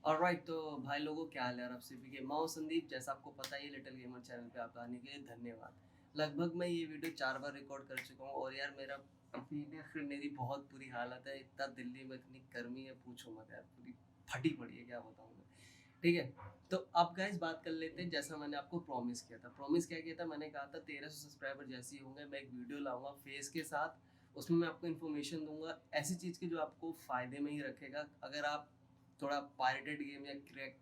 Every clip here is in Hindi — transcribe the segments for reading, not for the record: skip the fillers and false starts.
ऑलराइट, तो भाई लोगों क्या हाल है यार। आप सभी के मैं हूं संदीप। जैसा आपको पता ही है, लिटिल गेमर चैनल पे आप आने के लिए धन्यवाद। लगभग मैं ये वीडियो 4 बार रिकॉर्ड कर चुका हूँ और यार मेरा पसीने से मेरी बहुत बुरी हालत है। इतना दिल्ली में इतनी गर्मी है, पूछो मत यार, पूरी फटी पड़ी है, क्या बताऊँ मैं। ठीक है, तो अब गाइस बात कर लेते हैं। जैसा मैंने आपको प्रॉमिस किया था, प्रॉमिस क्या किया था, मैंने कहा था 1300 सब्सक्राइबर जैसे ही होंगे मैं एक वीडियो लाऊंगा फेस के साथ। उसमें मैं आपको इन्फॉर्मेशन दूंगा ऐसी चीज़ की जो आपको फ़ायदे में ही रखेगा, अगर आप थोड़ा पायरेटेड गेम या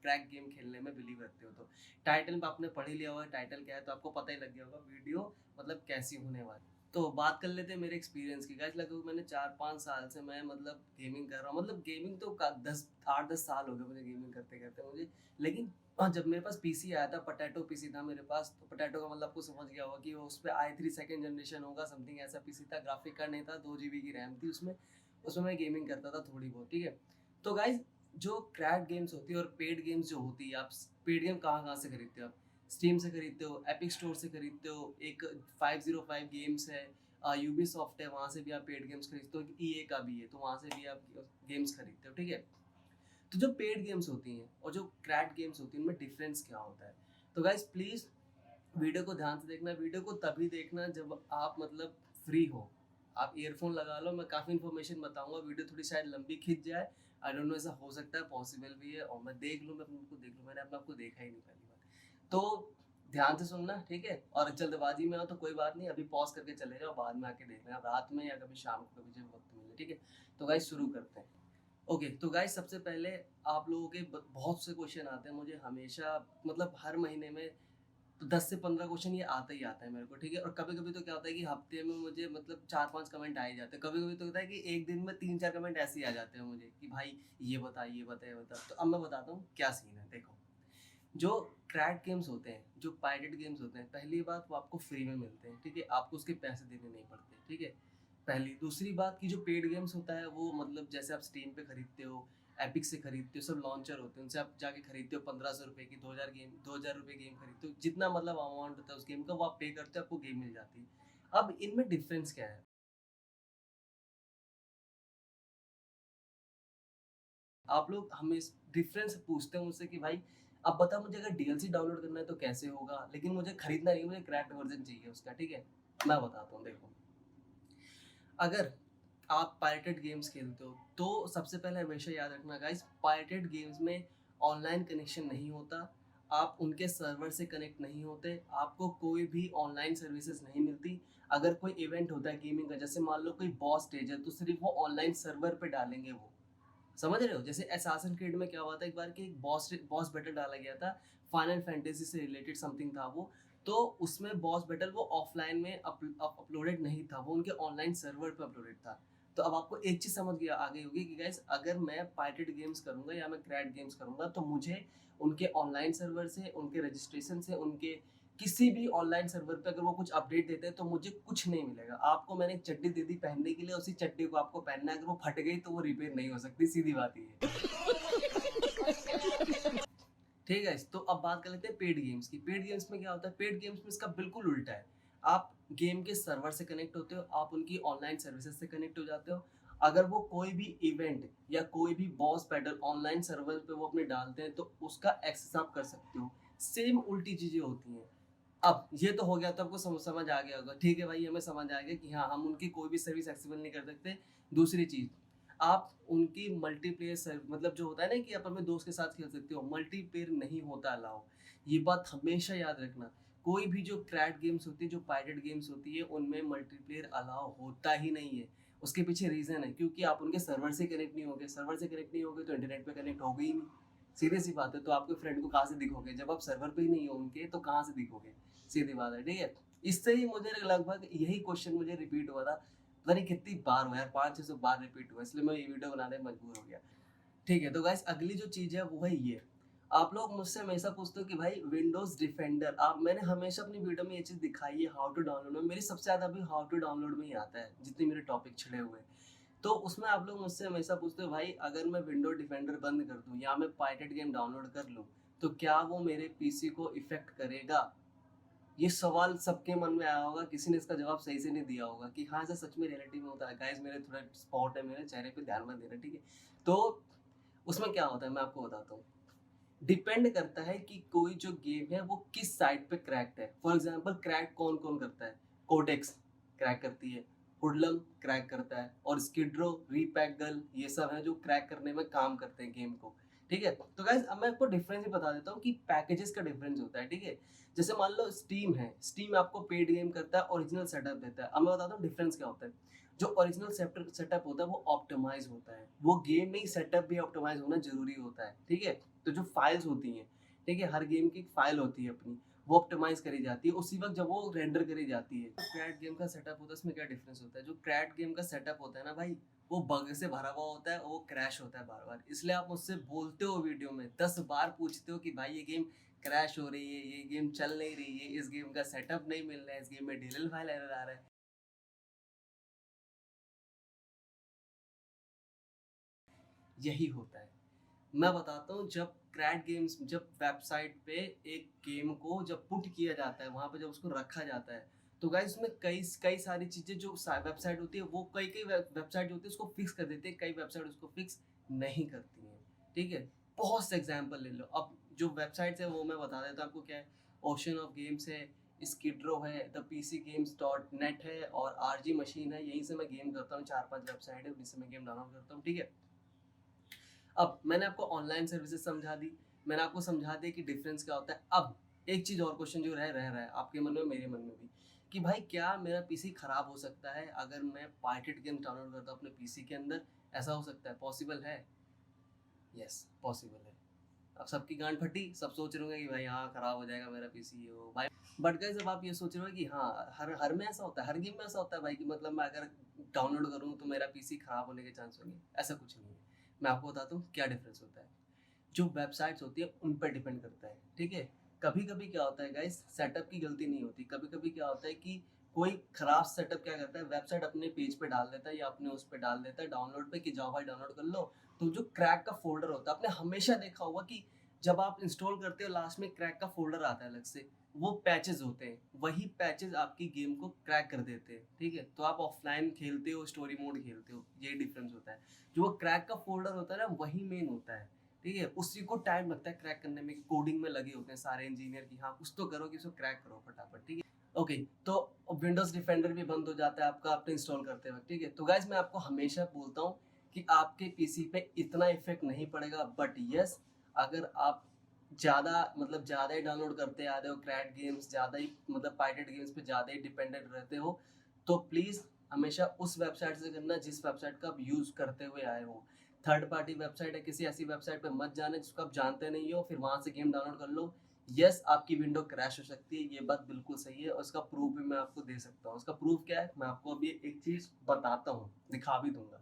क्रैक गेम खेलने में बिलीव रखते हो तो। टाइटल पे आपने पढ़ ही लिया होगा, टाइटल क्या है, तो आपको पता ही लग गया होगा वीडियो मतलब कैसी होने वाली। तो बात कर लेते हैं मेरे एक्सपीरियंस की। गाइस लगभग मैंने 4-5 साल से मैं मतलब गेमिंग कर रहा हूँ। मतलब गेमिंग तो 10 8-10 साल हो गए मुझे गेमिंग करते करते मुझे। लेकिन हाँ, जब मेरे पास पीसी आया था, पोटैटो पीसी था मेरे पास। तो पोटैटो का मतलब आपको समझ गया होगा कि वो उस पे i3 सेकंड जनरेशन होगा, समथिंग ऐसा पीसी था। ग्राफिक कार्ड नहीं था, 2 GB की रैम थी उसमें। उसमें मैं गेमिंग करता था थोड़ी बहुत। ठीक है, तो गाइज जो क्रैक गेम्स होती है और पेड गेम्स जो होती है, आप पेड गेम कहाँ कहाँ से खरीदते हो? आप स्टीम से खरीदते हो, एपिक स्टोर से खरीदते हो। एक 505 गेम्स है, यूबी सॉफ्ट है, वहाँ से भी आप पेड गेम्स खरीदते हो। ईए का भी है, तो वहाँ से भी आप गेम्स खरीदते हो। ठीक है, तो जो पेड गेम्स होती हैं और जो क्रैक गेम्स होती हैं, उनमें डिफरेंस क्या होता है? तो गाइज प्लीज़ वीडियो को ध्यान से देखना। वीडियो को तभी देखना जब आप मतलब फ्री हो। आप ईयरफोन लगा लो, मैं काफ़ी इन्फॉर्मेशन बताऊंगा। वीडियो थोड़ी शायद लंबी खिंच जाए, आई डोंट नो, ऐसा हो सकता है, पॉसिबल भी है। और मैं देख लूँ, मैं अपने को देख लूँ, मैंने अपने आपको देखा ही नहीं पहली बार। तो ध्यान से सुनना, ठीक है? और जल्दबाजी में हो तो कोई बात नहीं, अभी पॉज करके चले जाओ, बाद में आके देख लेना, रात में या कभी शाम को, कभी जब वक्त मिले। ठीक है, तो गाइज शुरू करते हैं। ओके, तो गाइस सबसे पहले आप लोगों के बहुत से क्वेश्चन आते हैं मुझे हमेशा, मतलब हर महीने में 10 से 15 क्वेश्चन ये आता ही आता है मेरे को। ठीक है, और कभी कभी तो क्या होता है कि हफ्ते में मुझे मतलब 4-5 कमेंट आ ही जाते हैं। कभी कभी तो होता है कि एक दिन में 3-4 कमेंट ऐसे ही आ जाते हैं मुझे कि भाई ये बता, ये बता, ये बता। तो अब मैं बताता हूँ क्या सीन है। देखो, जो क्रैक गेम्स होते हैं, जो पायरेटेड गेम्स होते हैं, पहली बात वो आपको फ्री में मिलते हैं। ठीक है, आपको उसके पैसे देने नहीं पड़ते। ठीक है, पहली। दूसरी बात की जो पेड गेम्स होता है वो मतलब जैसे आप स्टीम पे खरीदते हो, एपिक से खरीदते हो, सब लॉन्चर होते हैं, उनसे आप जाके खरीदते हो 1500 रुपये की, 2000 रुपये गेम खरीदते हो। जितना मतलब अमाउंट होता है उस गेम का वो आप पे करते हो, आपको गेम मिल जाती है। अब इनमें डिफरेंस क्या है? आप लोग हमें डिफरेंस पूछते हैं मुझसे कि भाई अब बता मुझे, अगर डीएलसी डाउनलोड करना है तो कैसे होगा, लेकिन मुझे खरीदना नहीं है, मुझे क्रैक्ड वर्जन चाहिए उसका। ठीक है, मैं बताता हूँ। देखो, अगर आप पायरेटेड गेम्स खेलते हो तो सबसे पहले हमेशा याद रखना गाइस, पायरेटेड गेम्स में ऑनलाइन कनेक्शन नहीं होता। आप उनके सर्वर से कनेक्ट नहीं होते, आपको कोई भी ऑनलाइन सर्विसेज नहीं मिलती। अगर कोई इवेंट होता है गेमिंग का, जैसे मान लो कोई बॉस स्टेज है, तो सिर्फ वो ऑनलाइन सर्वर पे डालेंगे वो। समझ रहे हो? जैसे असैसिन क्रीड में क्या हुआ था एक बार कि एक बॉस बॉस बैटल डाला गया था, फाइनल फैंटेसी से रिलेटेड समथिंग था वो। तो उसमें बॉस बैटल वो ऑफलाइन में अपलोडेड नहीं था, वो उनके ऑनलाइन सर्वर पे अपलोडेड था। तो अब आपको एक चीज समझ गया आ गई होगी कि गाइस, अगर मैं पायरेटेड गेम्स करूंगा या मैं क्रैक्ड गेम्स करूंगा तो मुझे उनके ऑनलाइन सर्वर से, उनके रजिस्ट्रेशन से, उनके किसी भी ऑनलाइन सर्वर पे अगर वो कुछ अपडेट देते हैं तो मुझे कुछ नहीं मिलेगा। आपको मैंने एक चड्डी दे दी पहनने के लिए, उसी चड्डी को आपको पहनना है। अगर वो फट गई तो वो रिपेयर नहीं हो सकती, सीधी बात ये है। ठीक है, तो अब बात कर लेते हैं पेड गेम्स की। पेड गेम्स में क्या होता है? पेड गेम्स में इसका बिल्कुल उल्टा है। आप गेम के सर्वर से कनेक्ट होते हो, आप उनकी ऑनलाइन सर्विसेज से कनेक्ट हो जाते हो। अगर वो कोई भी इवेंट या कोई भी बॉस बैटल ऑनलाइन सर्वर पे वो अपने डालते हैं तो उसका एक्सेस आप कर सकते हो। सेम उल्टी चीजें होती हैं। अब ये तो हो गया, तो आपको समझ आ गया होगा। ठीक है भाई, हमें समझ आ गया कि हाँ, हम उनकी कोई भी सर्विस एक्सेसिबल नहीं कर सकते। दूसरी चीज, आप उनकी मल्टीप्लेयर मतलब जो होता है ना कि आप अपने दोस्त के साथ खेल सकते हो, मल्टीप्लेयर नहीं होता अलाउ। ये बात हमेशा याद रखना। कोई भी जो क्रैक गेम्स होती है, जो पायरेटेड गेम्स होती है, उनमें मल्टीप्लेयर अलाउ होता ही नहीं है। उसके पीछे रीजन है, क्योंकि आप उनके सर्वर से कनेक्ट नहीं होगे। सर्वर से कनेक्ट नहीं होगे तो इंटरनेट पे कनेक्ट होगे ही नहीं। सीधी सी बात है। तो आपके फ्रेंड को कहाँ से दिखोगे? जब आप सर्वर पे ही नहीं हो उनके, तो कहाँ से दिखोगे? सीधी बात है। ठीक है, इससे ही मुझे लगभग यही क्वेश्चन मुझे रिपीट हुआ था। पता नहीं कितनी बार हुआ यार, 500-600 बार रिपीट हुआ, इसलिए मैं ये वीडियो बनाने में मजबूर हो गया। ठीक है, तो गाइस अगली जो चीज है वो है ये। आप लोग मुझसे हमेशा पूछते हो कि भाई विंडोज डिफेंडर, आप मैंने हमेशा अपनी वीडियो में ये चीज दिखाई है, हाउ टू डाउनलोड में। मेरी सबसे ज्यादा अभी हाउ टू डाउनलोड में ही आता है, जितने मेरे टॉपिक छिड़े हुए हैं। तो उसमें आप लोग मुझसे हमेशा पूछते हो भाई, अगर मैं विंडो डिफेंडर बंद कर दूं या मैं पायरेटेड गेम डाउनलोड कर लूं तो क्या वो मेरे पीसी को इफेक्ट करेगा? ये सवाल सबके मन में आया होगा, किसी ने इसका जवाब सही से नहीं दिया होगा कि हाँ, ऐसा सच में रियलिटी में होता है। गाइस मेरे थोड़ा स्पॉट है मेरे चेहरे पे, ध्यान मत देना। ठीक है, तो उसमें क्या होता है मैं आपको बताता हूँ। डिपेंड करता है कि कोई जो गेम है वो किस साइड पे क्रैक्ड है। फॉर एग्जांपल क्रैक कौन कौन करता है? कोडेक्स क्रैक करती है, हुडलम क्रैक करता है, और स्किड्रो, रीपैकगल, ये सब है जो क्रैक करने में काम करते हैं गेम को। ठीक है, तो गाइज अब मैं आपको डिफरेंस ही बता देता हूँ कि पैकेजेस का डिफरेंस होता है। ठीक है, जैसे मान लो स्टीम है, स्टीम आपको पेड गेम करता है, ओरिजिनल सेटअप देता है। अब मैं बताता हूँ डिफरेंस क्या होता है। जो ओरिजिनल सेटअप होता है वो ऑप्टिमाइज होता है, वो गेम में ही सेटअप भी ऑप्टिमाइज होना जरूरी होता है। ठीक है, तो जो फाइल्स होती हैं, ठीक है, हर गेम की एक फाइल होती है अपनी, वो ऑप्टिमाइज करी जाती है उसी वक्त जब वो रेंडर करी जाती है। क्रैक गेम का सेटअप होता है, उसमें क्या डिफरेंस होता है? जो क्रैक गेम का सेटअप होता है ना भाई, वो बग से भरा हुआ होता है, वो क्रैश होता है बार बार। इसलिए आप मुझसे बोलते हो वीडियो में 10 बार पूछते हो कि भाई ये गेम क्रैश हो रही है, ये गेम चल नहीं रही है, इस गेम का सेटअप नहीं मिल रहा है, इस गेम में डीएलएल फाइल एरर आ रहा है। यही होता है। मैं बताता हूँ, जब क्रैक गेम्स, जब वेबसाइट पे एक गेम को जब पुट किया जाता है, वहाँ पे जब उसको रखा जाता है, तो गाइस उसमें कई कई सारी चीज़ें जो वेबसाइट होती है, वो कई कई वेबसाइट होती है उसको फिक्स कर देती है, कई वेबसाइट उसको फिक्स नहीं करती हैं। ठीक है, बहुत से एग्जाम्पल ले लो। अब जो वेबसाइट्स है वो मैं बता देता हूँ आपको क्या है। ओशन ऑफ गेम्स है, स्किड्रो है, the PC games dot net है, और आरजी मशीन है। यहीं से मैं गेम करता हूँ, 4-5 वेबसाइट है जिससे मैं गेम डाउनलोड करता हूँ। ठीक है, अब मैंने आपको ऑनलाइन सर्विसेज समझा दी, मैंने आपको समझा दिया कि डिफरेंस क्या होता है। अब एक चीज़ और क्वेश्चन जो रह रहा है आपके मन में, मेरे मन में भी, कि भाई क्या मेरा पीसी खराब हो सकता है अगर मैं पायरेटेड गेम डाउनलोड करता हूँ अपने पीसी के अंदर? ऐसा हो सकता है, पॉसिबल है। यस, पॉसिबल है। अब सबकी गांड फटी, सब सोच रहे होंगे कि भाई हाँ खराब हो जाएगा मेरा पीसी, ये वो भाई। बट गाइस जब आप ये सोच रहे हो कि हाँ हर हर में ऐसा होता है, हर गेम में ऐसा होता है भाई, कि मतलब मैं अगर डाउनलोड करूँ तो मेरा पीसी खराब होने के चांस होंगे, ऐसा कुछ नहीं है। मैं आपको बताता हूँ क्या डिफरेंस होता है। जो वेबसाइट्स होती है उन पर डिपेंड करता है। ठीक है, कभी कभी क्या होता है गाइस, सेटअप की गलती नहीं होती। कभी कभी क्या होता है कि कोई खराब सेटअप क्या करता है, वेबसाइट अपने पेज पे डाल देता है या अपने उस पे डाल देता है डाउनलोड पे, कि जाओ भाई डाउनलोड कर लो। तो जो क्रैक का फोल्डर होता है, आपने हमेशा देखा होगा कि जब आप इंस्टॉल करते हो लास्ट में क्रैक का फोल्डर आता है अलग से, वो पैचेस होते हैं, वही पैचेस आपकी गेम को क्रैक कर देते हैं। ठीक है, तो आप ऑफलाइन खेलते हो, स्टोरी मोड खेलते हो, यही डिफरेंस होता है। जो वो क्रैक का फोल्डर होता है ना, वही मेन होता है। ठीक है, उसी को टाइम लगता है क्रैक करने में, कोडिंग में लगे होते हैं सारे इंजीनियर की, हाँ कुछ तो करो कि इसको क्रैक करो फटाफट। ठीक है, ओके, तो विंडोज डिफेंडर भी बंद हो जाता है आपका आपने इंस्टॉल करते वक्त। ठीक है, तो गाइज मैं आपको हमेशा बोलता हूँ कि आपके पीसी पे इतना इफेक्ट नहीं पड़ेगा, बट यस, अगर आप ज़्यादा ही डाउनलोड करते आ रहे हो क्रैक गेम्स, ज़्यादा ही मतलब पायरेटेड गेम्स पे ज़्यादा ही डिपेंडेंट रहते हो, तो प्लीज़ हमेशा उस वेबसाइट से करना जिस वेबसाइट का आप यूज़ करते हुए आए हो। थर्ड पार्टी वेबसाइट है, किसी ऐसी वेबसाइट पे मत जाना जिसको आप जानते नहीं हो, फिर वहाँ से गेम डाउनलोड कर लो। यस, आपकी विंडो क्रैश हो सकती है, ये बात बिल्कुल सही है, और उसका प्रूफ भी मैं आपको दे सकता हूँ। उसका प्रूफ क्या है, मैं आपको अभी एक चीज़ बताता हूँ, दिखा भी दूंगा।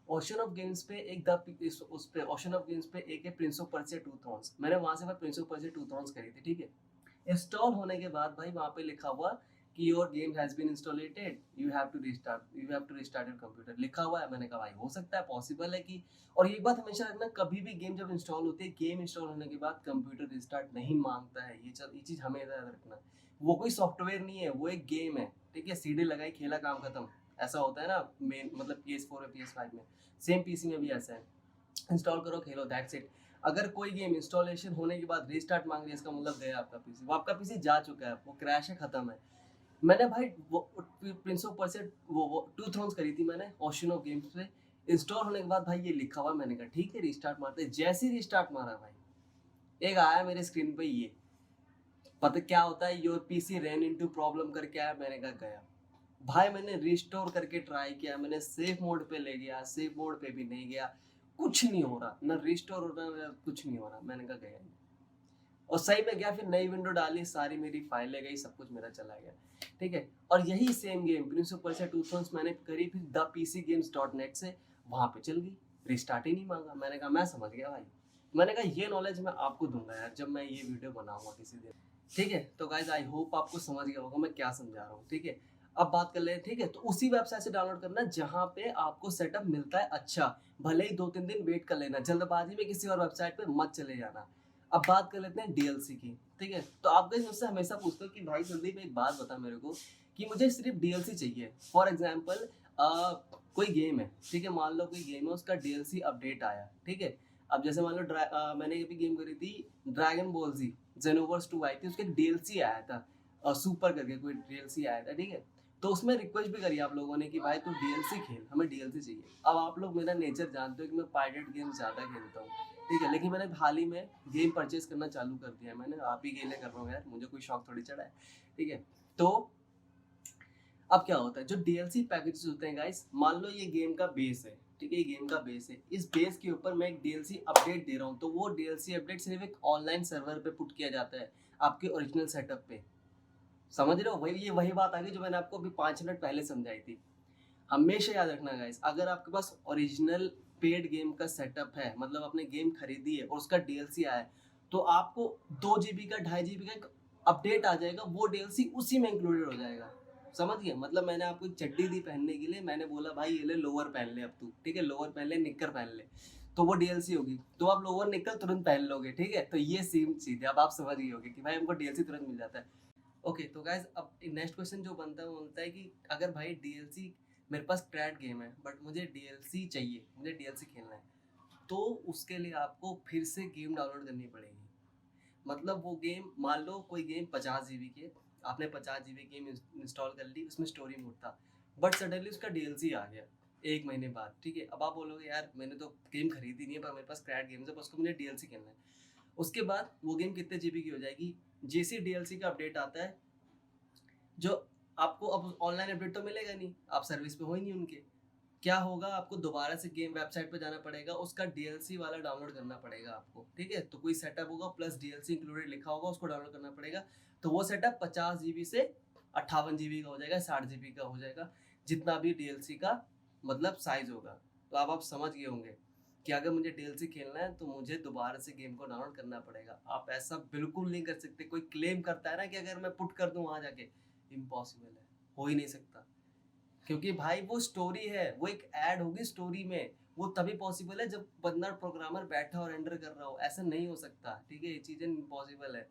ओशन ऑफ गेम्स पे एक उस पे ओशन ऑफ गेम्स पे एक है Prince of Persia Two Thrones. मैंने वहां से Prince of Persia Two Thrones करी थी। ठीक है, इंस्टॉल होने के बाद भाई वहाँ पे लिखा हुआ कि your game has been installated, you have to restart your computer, लिखा हुआ है। मैंने कहा भाई हो सकता है, पॉसिबल है कि, और एक बात हमेशा रखना, कभी भी गेम जब इंस्टॉल होती है, गेम इंस्टॉल होने के बाद कंप्यूटर रिस्टार्ट नहीं मांगता है। ये चीज़ हमेशा याद रखना। वो कोई सॉफ्टवेयर नहीं है, वो एक गेम है। ठीक है, सीडी लगाई, खेला, काम खत्म। ऐसा होता है ना मेन, मतलब PS4 और PS5 में, सेम पीसी में भी ऐसा है। इंस्टॉल करो, खेलो, दैट्स इट। अगर कोई गेम इंस्टॉलेशन होने के बाद रीस्टार्ट मांग रही है, इसका मतलब गया आपका पीसी, वो आपका पीसी जा चुका है, वो क्रैश है, खत्म है। मैंने भाई वो प्रिंस ऑफ पर्सिया वो टू थ्रोन्स करी थी मैंने ओशन ऑफ गेम्स पे। इंस्टॉल होने के बाद भाई ये लिखा हुआ, मैंने कहा ठीक है रीस्टार्ट मारते हैं। जैसे ही रीस्टार्ट मारा भाई, एक आया मेरे स्क्रीन पे, ये पता क्या होता है, your PC ran into problem करके आया। मैंने कहा गया भाई। मैंने रिस्टोर करके ट्राई किया, मैंने सेफ मोड पे ले गया, सेफ मोड पे भी नहीं गया, कुछ नहीं हो रहा, ना रिस्टोर हो रहा ना कुछ नहीं हो रहा। मैंने कहा गया नहीं। और सही में गया, फिर नई विंडो डाली, सारी मेरी फाइलें गई, सब कुछ मेरा चला गया। ठीक है, और यही same game Prince of Persia Two Thrones मैंने करी फिर the PC games dot net से, वहां पे चल गई, रिस्टार्ट ही नहीं मांगा। मैंने कहा मैं समझ गया भाई। मैंने कहा ये नॉलेज मैं आपको दूंगा यार जब मैं ये वीडियो बनाऊंगा किसी दिन। ठीक है, तो गाइज आई होप आपको समझ गया होगा मैं क्या समझा रहा हूँ। ठीक है, अब बात कर ले। ठीक है, तो उसी वेबसाइट से डाउनलोड करना जहाँ पे आपको सेटअप मिलता है अच्छा। भले ही 2-3 दिन वेट कर लेना, जल्दबाजी में किसी और वेबसाइट पे मत चले जाना। अब बात कर लेते हैं डीएलसी की। ठीक है, तो आप गाइस मुझसे हमेशा पूछते हो कि भाई संदीप एक बात बता मेरे को, कि मुझे सिर्फ डीएलसी चाहिए। फॉर एग्जाम्पल कोई गेम है, ठीक है, मान लो कोई गेम है, उसका डीएलसी अपडेट आया। ठीक है, अब जैसे मान लो मैंने अभी गेम करी थी ड्रैगन बॉल जी, जेनोवर्स 2 आई थी, उसके डीएलसी आया था सुपर करके कोई डीएलसी आया था, ठीक है। तो उसमें रिक्वेस्ट भी करी आप लोगों ने कि भाई तू डीएलसी खेल, हमें डीएलसी चाहिए। अब आप लोग मेरा नेचर जानते हो कि मैं पायरेट गेम ज़्यादा खेलता हूँ, ठीक है, लेकिन मैंने हाल ही में गेम परचेज करना चालू कर दिया है। मैंने आप ही के लिए कर रहा हूँ यार, मुझे कोई शौक थोड़ी चढ़ा है, ठीक है। तो अब क्या होता है, जो डीएलसी पैकेजेस होते हैं गाइस, मान लो ये गेम का बेस है, ठीक है, ये गेम का बेस है, इस बेस के ऊपर मैं एक डीएलसी अपडेट दे रहा हूँ, तो वो डीएलसी अपडेट सिर्फ एक ऑनलाइन सर्वर पे पुट किया जाता है, आपके ओरिजिनल सेटअप पे। समझ रहे हो, वही बात आ गई जो मैंने आपको अभी 5 मिनट पहले समझाई थी। हमेशा याद रखना गाइस, अगर आपके पास ओरिजिनल पेड गेम का सेटअप है, मतलब आपने गेम खरीदी है और उसका डीएलसी आया है, तो आपको 2 GB का 2.5 GB का एक अपडेट आ जाएगा, वो डीएलसी उसी में इंक्लूडेड हो जाएगा। समझ गए, मतलब मैंने आपको एक चड्डी दी पहनने के लिए, मैंने बोला भाई ये ले लोअर पहन ले अब तू, ठीक है, लोअर पहन ले, निक्कर पहन ले, तो वो डीएलसी होगी, तो आप लोअर निक्कर तुरंत पहन लोगे, ठीक है। तो ये सेम चीज है, अब आप समझ गए होगे कि भाई हमको डीएलसी तुरंत मिल जाता है। ओके तो गाइज अब नेक्स्ट क्वेश्चन जो बनता है वो बनता है कि अगर भाई डीएलसी, मेरे पास क्रैड गेम है बट मुझे डीएलसी चाहिए, मुझे डीएलसी खेलना है, तो उसके लिए आपको फिर से गेम डाउनलोड करनी पड़ेगी। मतलब वो गेम, मान लो कोई गेम 50 GB की है, आपने 50 GB गेम इंस्टॉल कर ली, उसमें स्टोरी मोड था, बट सडनली उसका डीएलसी आ गया 1 महीने बाद, ठीक है। अब आप बोलोगे यार मैंने तो गेम खरीदी नहीं है पर मेरे पास क्रैड गेम्स है, बस उसको मुझे डीएलसी खेलना है। उसके बाद वो गेम कितने जीबी की हो जाएगी, जैसे डीएलसी का अपडेट आता है, जो आपको अब ऑनलाइन अपडेट तो मिलेगा नहीं, आप सर्विस पे हो ही नहीं उनके, क्या होगा, आपको दोबारा से गेम वेबसाइट पे जाना पड़ेगा, उसका डीएलसी वाला डाउनलोड करना पड़ेगा आपको, ठीक है। तो कोई सेटअप होगा प्लस डीएलसी इंक्लूडेड लिखा होगा, उसको डाउनलोड करना पड़ेगा, तो वो सेटअप 50 GB से 58 GB का हो जाएगा, 60 GB का हो जाएगा, जितना भी डीएलसी का मतलब साइज होगा। तो अब आप समझ गए होंगे कि अगर मुझे डीएलसी खेलना है तो मुझे दोबारा से गेम को डाउनलोड करना पड़ेगा। आप ऐसा बिल्कुल नहीं कर सकते, कोई क्लेम करता है ना कि अगर मैं पुट कर दूं वहां जाके, इम्पॉसिबल है, हो ही नहीं सकता, क्योंकि भाई वो स्टोरी है, वो एक ऐड होगी स्टोरी में, वो तभी पॉसिबल है जब बंदा प्रोग्रामर बैठा और रेंडर कर रहा हो, ऐसा नहीं हो सकता, ठीक है, ये चीजें इम्पॉसिबल है।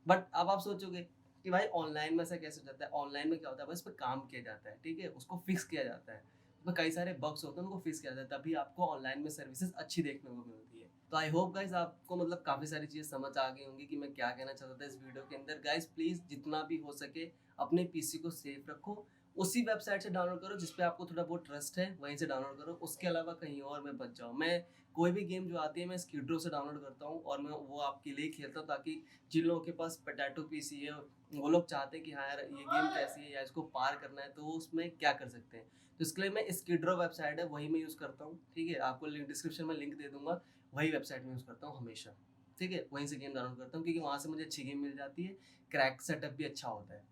बट अब आप सोचोगे कि भाई ऑनलाइन में ऐसा कैसे हो जाता है, ऑनलाइन में क्या होता है, बस पे काम किया जाता है, ठीक है, उसको फिक्स किया जाता है, उसमें कई सारे बग्स होते हैं, उनको फिक्स किया जाता है, तभी आपको ऑनलाइन में सर्विसेज अच्छी देखने को मिलती है। तो आई होप गाइज आपको मतलब काफी सारी चीजें समझ आ गई होंगी कि मैं क्या कहना चाहता था इस वीडियो के अंदर। गाइज प्लीज जितना भी हो सके अपने पीसी को सेफ रखो, उसी वेबसाइट से डाउनलोड करो जिसपे आपको थोड़ा बहुत ट्रस्ट है, वहीं से डाउनलोड करो, उसके अलावा कहीं और में बच जाओ। मैं कोई भी गेम जो आती है मैं स्किड्रो से डाउनलोड करता हूँ और मैं वो आपके लिए खेलता हूँ, ताकि जिन लोगों के पास पोटैटो पीसी है वो लोग चाहते हैं कि हाँ यार ये गेम कैसी है या इसको पार करना है, तो वो उसमें क्या कर सकते हैं। तो इसके लिए मैं स्किड्रो वेबसाइट है वही मैं यूज़ करता हूँ, ठीक है, आपको डिस्क्रिप्शन में लिंक दे दूंगा, वही वेबसाइट में यूज़ करता हूँ हमेशा, ठीक है, वहीं से गेम डाउनलोड करता हूँ क्योंकि वहाँ से मुझे अच्छी गेम मिल जाती है, क्रैक सेटअप भी अच्छा होता है,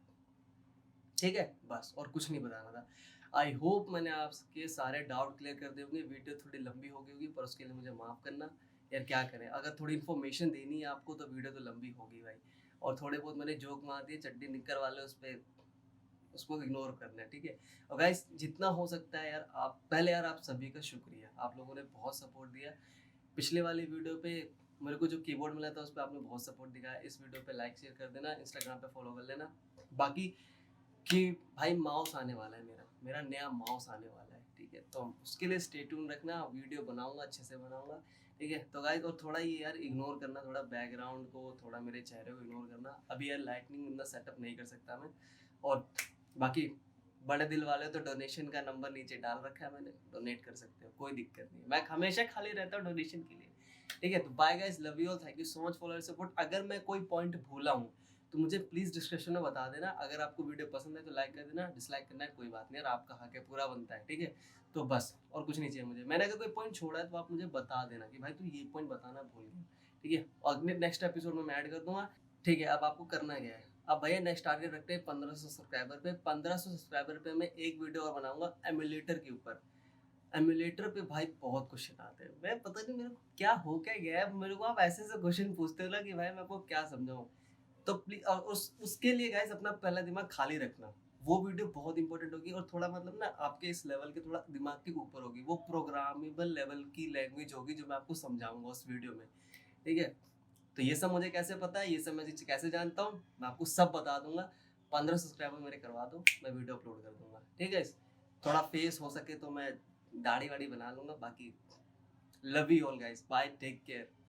ठीक है, बस और कुछ नहीं बताना था। आई होप मैंने आपके सारे डाउट क्लियर कर दिए होंगे। वीडियो थोड़ी लंबी हो गई होगी पर उसके लिए मुझे माफ़ करना यार, क्या करें, अगर थोड़ी इन्फॉर्मेशन देनी है आपको तो वीडियो तो लंबी होगी भाई, और थोड़े बहुत मैंने जोक मार दिए चड्डी निक्कर वाले, उस पर उसको इग्नोर करना है, ठीक है। और गाइस जितना हो सकता है यार, आप पहले यार आप सभी का शुक्रिया, आप लोगों ने बहुत सपोर्ट दिया। पिछले वाली वीडियो पे मेरे को जो कीबोर्ड मिला था उस पर आपने बहुत सपोर्ट दिखाया, इस वीडियो पे लाइक शेयर कर देना, इंस्टाग्राम पे फॉलो कर लेना। बाकी कि भाई माउस आने वाला है, मेरा मेरा नया माउस आने वाला है, ठीक है, तो उसके लिए स्टे ट्यून रखना, वीडियो बनाऊंगा, अच्छे से बनाऊंगा, ठीक है। तो गाइस और थोड़ा ये यार इग्नोर करना, थोड़ा बैकग्राउंड को, थोड़ा मेरे चेहरे को इग्नोर करना, अभी यार लाइटनिंग इतना सेटअप नहीं कर सकता मैं। और बाकी बड़े दिल वाले तो डोनेशन का नंबर नीचे डाल रखा है मैंने, डोनेट कर सकते हो, कोई दिक्कत नहीं, मैं हमेशा खाली रहता हूँ डोनेशन के लिए, ठीक है। तो bye guys, love you all, thank you so much for your support. अगर मैं कोई पॉइंट भूला हूँ तो मुझे प्लीज़ डिस्क्रिप्शन में बता देना। अगर आपको वीडियो पसंद है तो लाइक कर देना, डिसलाइक करना है कोई बात नहीं यार, आपका हक है, पूरा बनता है, ठीक है। तो बस और कुछ नहीं चाहिए मुझे, मैंने अगर कोई पॉइंट छोड़ा है तो आप मुझे बता देना कि भाई तू ये पॉइंट बताना भूल गया, ठीक है, और नेक्स्ट एपिसोड में मैं ऐड कर दूंगा, ठीक है। अब आपको करना क्या है, अब भैया नेक्स्ट टारगेट रखते हैं 1500 सब्सक्राइबर पे, 1500 सब्सक्राइबर पे मैं एक वीडियो और बनाऊंगा एमुलेटर के ऊपर। एमुलेटर पे भाई बहुत क्वेश्चन आते हैं, मैं पता नहीं मेरे को क्या हो क्या गया है, मेरे को आप ऐसे ऐसे क्वेश्चन पूछते हो ना कि भाई मैं आपको क्या समझाऊं। तो प्लीज, और उसके लिए गाइस अपना पहला दिमाग खाली रखना, वो वीडियो बहुत इंपॉर्टेंट होगी, और थोड़ा मतलब ना आपके इस लेवल के थोड़ा दिमाग के ऊपर होगी, वो प्रोग्रामेबल लेवल की लैंग्वेज होगी जो मैं आपको समझाऊंगा उस वीडियो में, ठीक है। तो ये सब मुझे कैसे पता है, ये सब मैं कैसे जानता हूँ, मैं आपको सब बता दूंगा। 15 सब्सक्राइबर मेरे करवा दो, मैं वीडियो अपलोड कर दूंगा, ठीक है। थोड़ा फेस हो सके तो मैं दाढ़ी वाड़ी बना लूंगा, बाकी love you all guys, bye, take care.